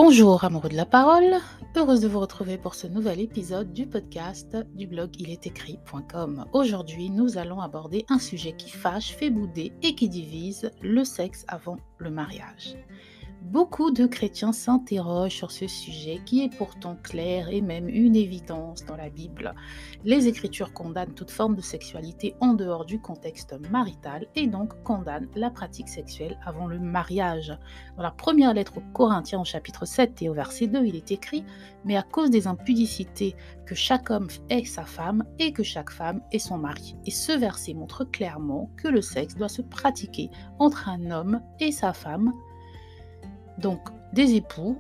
Bonjour amoureux de la parole, heureuse de vous retrouver pour ce nouvel épisode du podcast du blog ilestécrit.com. Aujourd'hui, nous allons aborder un sujet qui fâche, fait bouder et qui divise, le sexe avant le mariage. Beaucoup de chrétiens s'interrogent sur ce sujet qui est pourtant clair et même une évidence dans la Bible. Les Écritures condamnent toute forme de sexualité en dehors du contexte marital et donc condamnent la pratique sexuelle avant le mariage. Dans la première lettre aux Corinthiens au chapitre 7 et au verset 2, il est écrit « Mais à cause des impudicités, que chaque homme ait sa femme et que chaque femme ait son mari. » Et ce verset montre clairement que le sexe doit se pratiquer entre un homme et sa femme, donc des époux,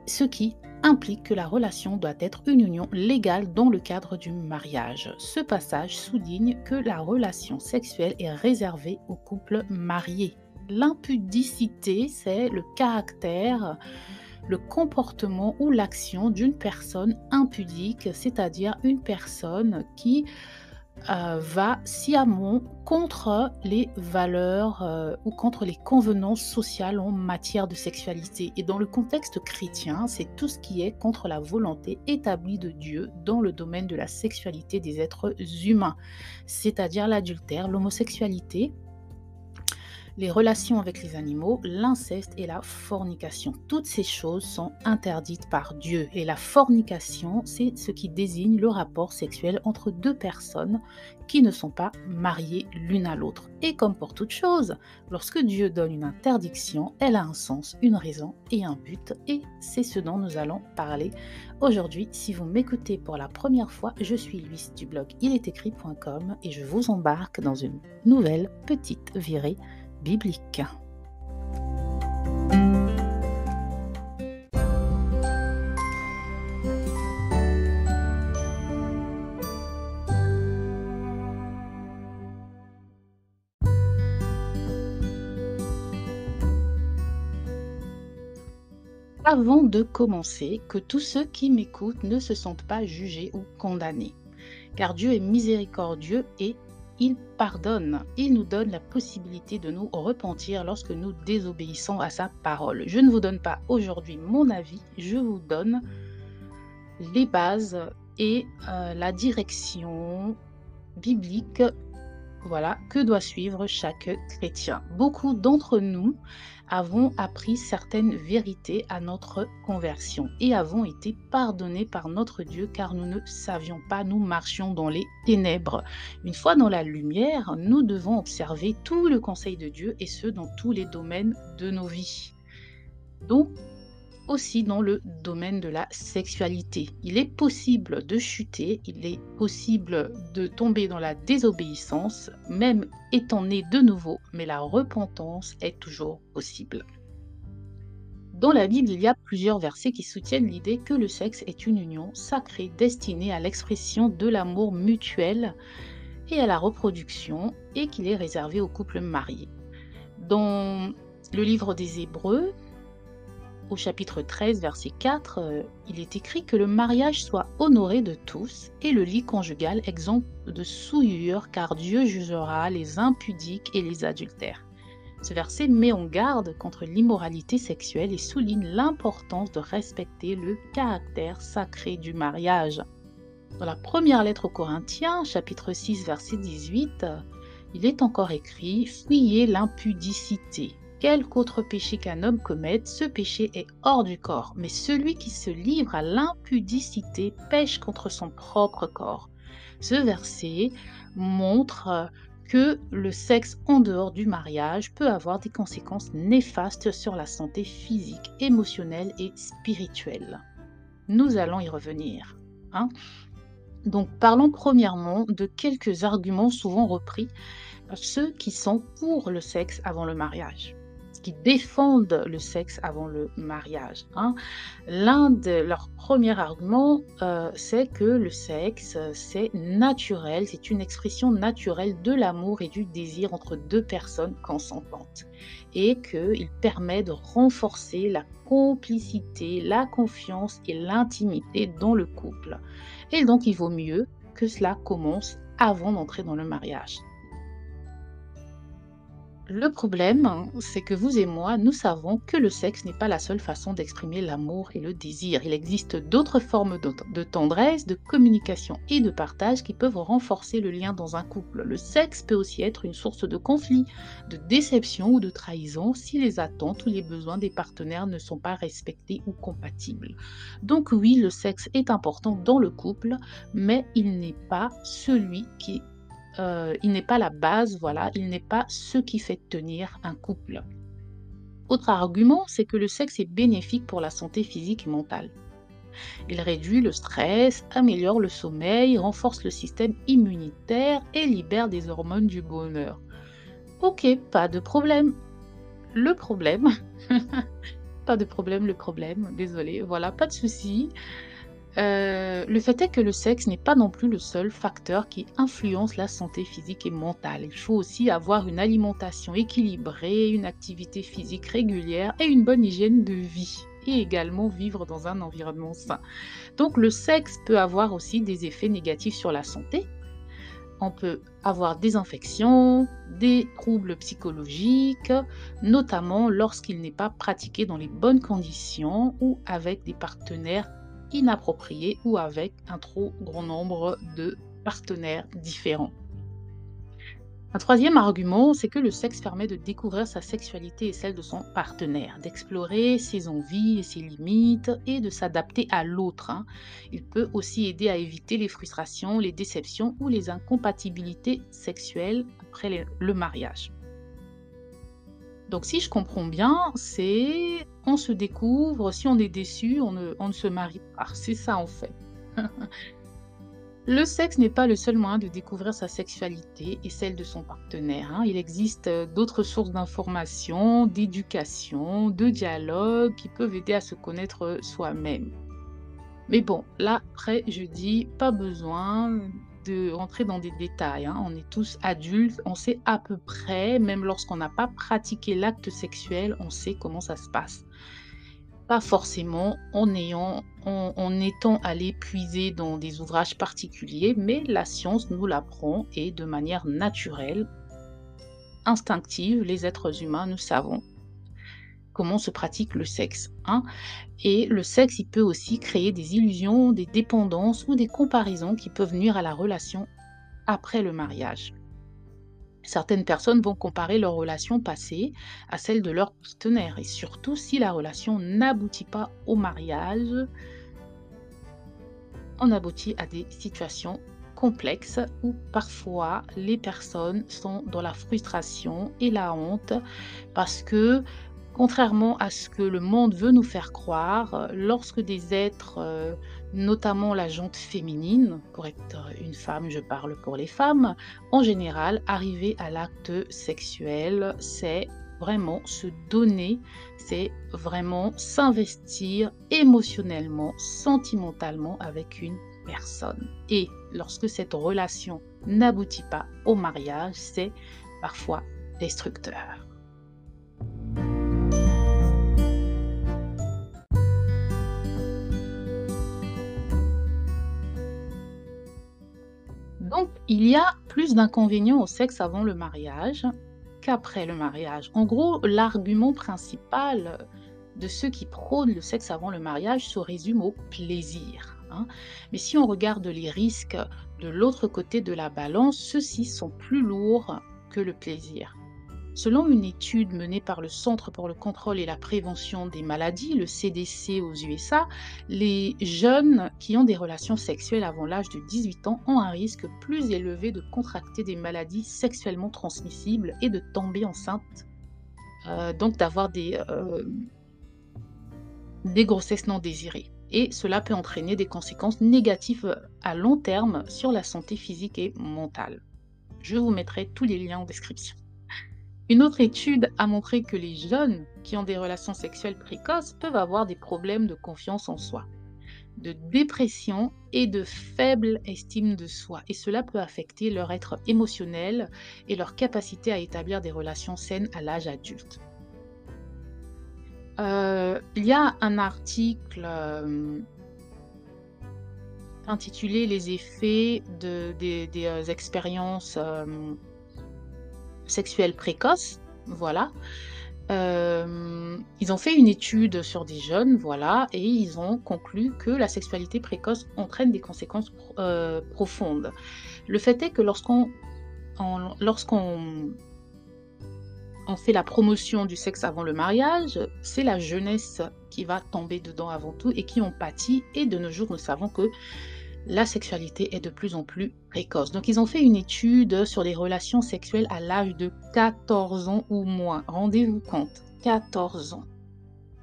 ce qui implique que la relation doit être une union légale dans le cadre du mariage. Ce passage souligne que la relation sexuelle est réservée aux couples mariés. L'impudicité, c'est le caractère, le comportement ou l'action d'une personne impudique, c'est-à-dire une personne qui va sciemment contre les valeurs ou contre les convenances sociales en matière de sexualité. Et dans le contexte chrétien, c'est tout ce qui est contre la volonté établie de Dieu dans le domaine de la sexualité des êtres humains, c'est-à-dire l'adultère, l'homosexualité, les relations avec les animaux, l'inceste et la fornication. Toutes ces choses sont interdites par Dieu. Et la fornication, c'est ce qui désigne le rapport sexuel entre deux personnes qui ne sont pas mariées l'une à l'autre. Et comme pour toute chose, lorsque Dieu donne une interdiction, elle a un sens, une raison et un but. Et c'est ce dont nous allons parler aujourd'hui. Si vous m'écoutez pour la première fois, je suis Luis du blog ilestécrit.com et je vous embarque dans une nouvelle petite virée biblique. Avant de commencer, que tous ceux qui m'écoutent ne se sentent pas jugés ou condamnés, car Dieu est miséricordieux et il pardonne. Il nous donne la possibilité de nous repentir lorsque nous désobéissons à sa parole. Je ne vous donne pas aujourd'hui mon avis, je vous donne les bases et la direction biblique, voilà, que doit suivre chaque chrétien. Beaucoup d'entre nous avons appris certaines vérités à notre conversion et avons été pardonnés par notre Dieu car nous ne savions pas, nous marchions dans les ténèbres. Une fois dans la lumière, nous devons observer tout le conseil de Dieu et ce dans tous les domaines de nos vies. Donc, aussi dans le domaine de la sexualité. Il est possible de chuter, il est possible de tomber dans la désobéissance, même étant né de nouveau, mais la repentance est toujours possible. Dans la Bible, il y a plusieurs versets qui soutiennent l'idée que le sexe est une union sacrée destinée à l'expression de l'amour mutuel et à la reproduction et qu'il est réservé aux couples mariés. Dans le livre des Hébreux, au chapitre 13, verset 4, il est écrit que le mariage soit honoré de tous et le lit conjugal exempt de souillure, car Dieu jugera les impudiques et les adultères. Ce verset met en garde contre l'immoralité sexuelle et souligne l'importance de respecter le caractère sacré du mariage. Dans la première lettre aux Corinthiens, chapitre 6, verset 18, il est encore écrit « Fuyez l'impudicité ». Quelque autre péché qu'un homme commette, ce péché est hors du corps. Mais celui qui se livre à l'impudicité pêche contre son propre corps. Ce verset montre que le sexe en dehors du mariage peut avoir des conséquences néfastes sur la santé physique, émotionnelle et spirituelle. Nous allons y revenir. Donc parlons premièrement de quelques arguments souvent repris par ceux qui sont pour le sexe avant le mariage, qui défendent le sexe avant le mariage. L'un de leurs premiers arguments, c'est que le sexe, c'est naturel, c'est une expression naturelle de l'amour et du désir entre deux personnes consentantes et qu'il permet de renforcer la complicité, la confiance et l'intimité dans le couple. Et donc, il vaut mieux que cela commence avant d'entrer dans le mariage. Le problème, hein, c'est que vous et moi, nous savons que le sexe n'est pas la seule façon d'exprimer l'amour et le désir. Il existe d'autres formes de tendresse, de communication et de partage qui peuvent renforcer le lien dans un couple. Le sexe peut aussi être une source de conflit, de déception ou de trahison si les attentes ou les besoins des partenaires ne sont pas respectés ou compatibles. Donc oui, le sexe est important dans le couple, mais il n'est pas celui qui il n'est pas la base, voilà, il n'est pas ce qui fait tenir un couple. Autre argument, c'est que le sexe est bénéfique pour la santé physique et mentale. Il réduit le stress, améliore le sommeil, renforce le système immunitaire et libère des hormones du bonheur. Ok, pas de problème. Le problème, pas de problème, le problème, désolé, voilà, pas de souci. Le fait est que le sexe n'est pas non plus le seul facteur qui influence la santé physique et mentale. Il faut aussi avoir une alimentation équilibrée, une activité physique régulière et une bonne hygiène de vie. Et également vivre dans un environnement sain. Donc le sexe peut avoir aussi des effets négatifs sur la santé. On peut avoir des infections, des troubles psychologiques, notamment lorsqu'il n'est pas pratiqué dans les bonnes conditions ou avec des partenaires inappropriés ou avec un trop grand nombre de partenaires différents. Un troisième argument, c'est que le sexe permet de découvrir sa sexualité et celle de son partenaire, d'explorer ses envies et ses limites et de s'adapter à l'autre, hein. Il peut aussi aider à éviter les frustrations, les déceptions ou les incompatibilités sexuelles après le mariage. Donc si je comprends bien, c'est on se découvre, si on est déçu, on ne se marie pas. C'est ça en fait. Le sexe n'est pas le seul moyen de découvrir sa sexualité et celle de son partenaire, hein. Il existe d'autres sources d'information, d'éducation, de dialogue qui peuvent aider à se connaître soi-même. Mais bon, là, après, je dis pas besoin de rentrer dans des détails, hein. On est tous adultes, on sait à peu près, même lorsqu'on n'a pas pratiqué l'acte sexuel, on sait comment ça se passe. Pas forcément en étant allé puiser dans des ouvrages particuliers, mais la science nous l'apprend et de manière naturelle, instinctive, les êtres humains, nous savons comment se pratique le sexe, hein. Et le sexe, il peut aussi créer des illusions, des dépendances ou des comparaisons qui peuvent nuire à la relation après le mariage. Certaines personnes vont comparer leur relation passée à celle de leur partenaire et surtout si la relation n'aboutit pas au mariage, on aboutit à des situations complexes où parfois les personnes sont dans la frustration et la honte parce que contrairement à ce que le monde veut nous faire croire, lorsque des êtres, notamment la jante féminine, pour être une femme, je parle pour les femmes, en général, arriver à l'acte sexuel, c'est vraiment se donner, c'est vraiment s'investir émotionnellement, sentimentalement avec une personne. Et lorsque cette relation n'aboutit pas au mariage, c'est parfois destructeur. Donc, il y a plus d'inconvénients au sexe avant le mariage qu'après le mariage. En gros, l'argument principal de ceux qui prônent le sexe avant le mariage se résume au plaisir, hein. Mais si on regarde les risques de l'autre côté de la balance, ceux-ci sont plus lourds que le plaisir. Selon une étude menée par le Centre pour le contrôle et la prévention des maladies, le CDC aux USA, les jeunes qui ont des relations sexuelles avant l'âge de 18 ans ont un risque plus élevé de contracter des maladies sexuellement transmissibles et de tomber enceinte, donc d'avoir des grossesses non désirées. Et cela peut entraîner des conséquences négatives à long terme sur la santé physique et mentale. Je vous mettrai tous les liens en description. Une autre étude a montré que les jeunes qui ont des relations sexuelles précoces peuvent avoir des problèmes de confiance en soi, de dépression et de faible estime de soi. Et cela peut affecter leur être émotionnel et leur capacité à établir des relations saines à l'âge adulte. Il y a un article intitulé Les effets des expériences sexuelles précoces voilà. Ils ont fait une étude sur des jeunes, voilà, et ils ont conclu que la sexualité précoce entraîne des conséquences profondes. Le fait est que lorsqu'on on fait la promotion du sexe avant le mariage, c'est la jeunesse qui va tomber dedans avant tout et qui en pâtit. Et de nos jours, nous savons que la sexualité est de plus en plus précoce. Donc, ils ont fait une étude sur les relations sexuelles à l'âge de 14 ans ou moins. Rendez-vous compte, 14 ans.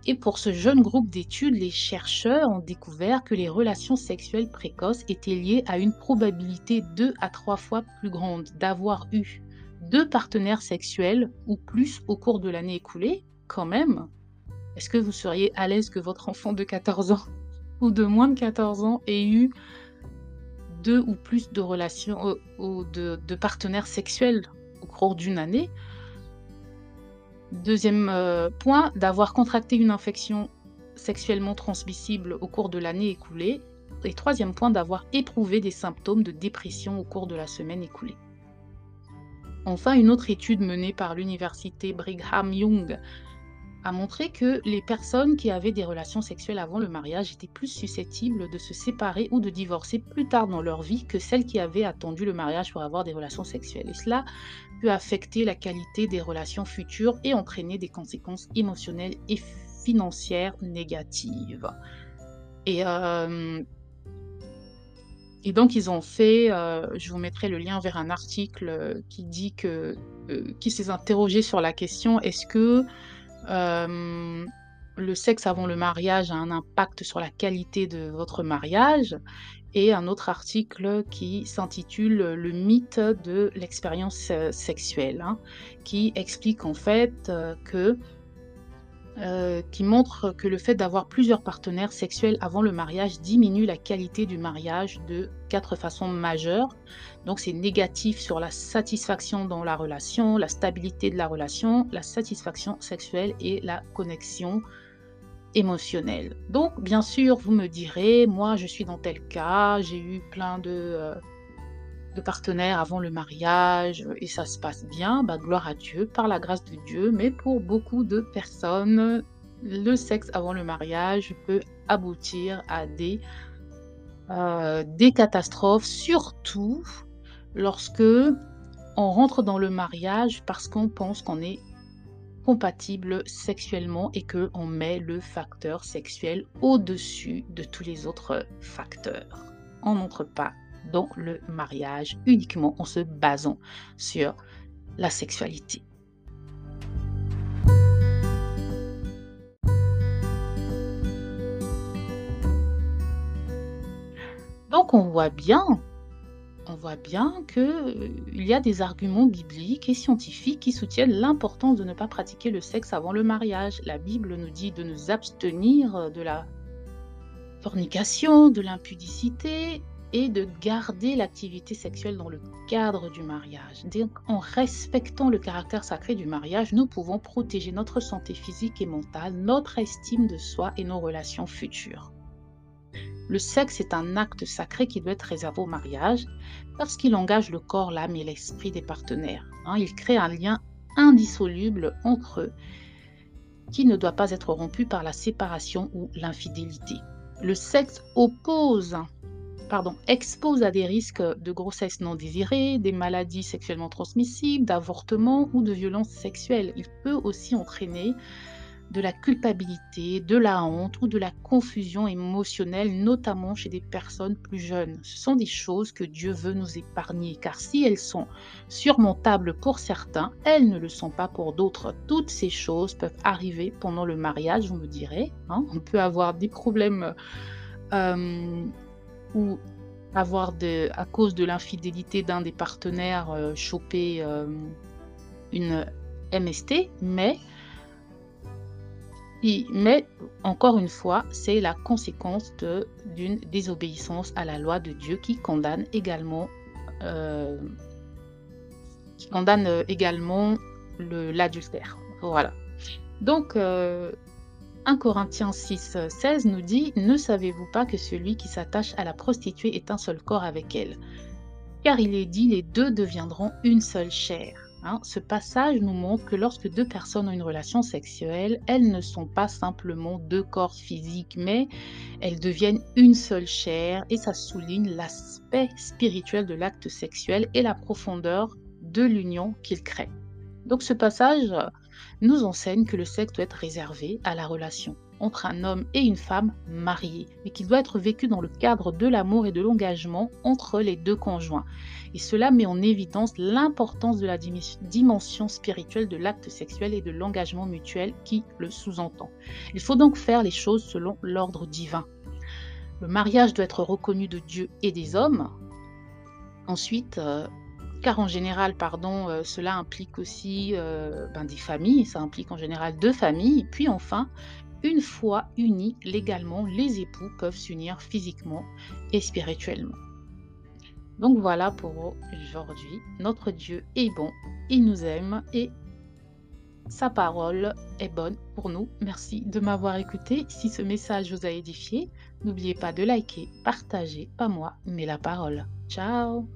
Et pour ce jeune groupe d'études, les chercheurs ont découvert que les relations sexuelles précoces étaient liées à une probabilité 2 à 3 fois plus grande d'avoir eu 2 partenaires sexuels ou plus au cours de l'année écoulée. Quand même, est-ce que vous seriez à l'aise que votre enfant de 14 ans ou de moins de 14 ans ait eu 2 ou plus de relations ou de partenaires sexuels au cours d'une année? Deuxième point, d'avoir contracté une infection sexuellement transmissible au cours de l'année écoulée. Et troisième point, d'avoir éprouvé des symptômes de dépression au cours de la semaine écoulée. Enfin, une autre étude menée par l'université Brigham Young a montré que les personnes qui avaient des relations sexuelles avant le mariage étaient plus susceptibles de se séparer ou de divorcer plus tard dans leur vie que celles qui avaient attendu le mariage pour avoir des relations sexuelles. Et cela peut affecter la qualité des relations futures et entraîner des conséquences émotionnelles et financières négatives. Et donc, ils ont fait, je vous mettrai le lien vers un article qui dit que, qui s'est interrogé sur la question: est-ce que le sexe avant le mariage a un impact sur la qualité de votre mariage? Et un autre article qui s'intitule Le mythe de l'expérience sexuelle, hein, qui explique en fait qui montre que le fait d'avoir plusieurs partenaires sexuels avant le mariage diminue la qualité du mariage de 4 façons majeures. Donc c'est négatif sur la satisfaction dans la relation, la stabilité de la relation, la satisfaction sexuelle et la connexion émotionnelle. Donc bien sûr, vous me direz, moi je suis dans tel cas, j'ai eu plein de partenaires avant le mariage et ça se passe bien, bah, gloire à Dieu, par la grâce de Dieu. Mais pour beaucoup de personnes, le sexe avant le mariage peut aboutir à des catastrophes, surtout lorsque on rentre dans le mariage parce qu'on pense qu'on est compatible sexuellement et qu'on met le facteur sexuel au-dessus de tous les autres facteurs. On n'entre pas dans le mariage uniquement en se basant sur la sexualité. Donc on voit bien qu'il y a des arguments bibliques et scientifiques qui soutiennent l'importance de ne pas pratiquer le sexe avant le mariage. La Bible nous dit de nous abstenir de la fornication, de l'impudicité et de garder l'activité sexuelle dans le cadre du mariage. Donc, en respectant le caractère sacré du mariage, nous pouvons protéger notre santé physique et mentale, notre estime de soi et nos relations futures. Le sexe est un acte sacré qui doit être réservé au mariage parce qu'il engage le corps, l'âme et l'esprit des partenaires. Il crée un lien indissoluble entre eux qui ne doit pas être rompu par la séparation ou l'infidélité. Le sexe expose à des risques de grossesse non désirée, des maladies sexuellement transmissibles, d'avortement ou de violences sexuelles. Il peut aussi entraîner de la culpabilité, de la honte ou de la confusion émotionnelle, notamment chez des personnes plus jeunes. Ce sont des choses que Dieu veut nous épargner, car si elles sont surmontables pour certains, elles ne le sont pas pour d'autres. Toutes ces choses peuvent arriver pendant le mariage, vous me direz. On peut avoir des problèmes ou avoir à cause de l'infidélité d'un des partenaires choper une MST, mais encore une fois, c'est la conséquence d'une désobéissance à la loi de Dieu qui condamne également l'adultère. Voilà. Donc, 1 Corinthiens 6,16 nous dit « Ne savez-vous pas que celui qui s'attache à la prostituée est un seul corps avec elle ? Car il est dit, les deux deviendront une seule chair. Hein. Ce passage nous montre que lorsque deux personnes ont une relation sexuelle, elles ne sont pas simplement deux corps physiques, mais elles deviennent une seule chair et ça souligne l'aspect spirituel de l'acte sexuel et la profondeur de l'union qu'il crée. Donc ce passage nous enseigne que le sexe doit être réservé à la relation entre un homme et une femme mariés, mais qu'il doit être vécu dans le cadre de l'amour et de l'engagement entre les deux conjoints. Et cela met en évidence l'importance de la dimension spirituelle de l'acte sexuel et de l'engagement mutuel qui le sous-entend. Il faut donc faire les choses selon l'ordre divin. Le mariage doit être reconnu de Dieu et des hommes. Ensuite, car en général, cela implique aussi des familles, ça implique en général deux familles. Puis enfin, une fois unis légalement, les époux peuvent s'unir physiquement et spirituellement. Donc voilà pour aujourd'hui. Notre Dieu est bon, il nous aime et sa parole est bonne pour nous. Merci de m'avoir écouté. Si ce message vous a édifié, n'oubliez pas de liker, partager, pas moi, mais la parole. Ciao!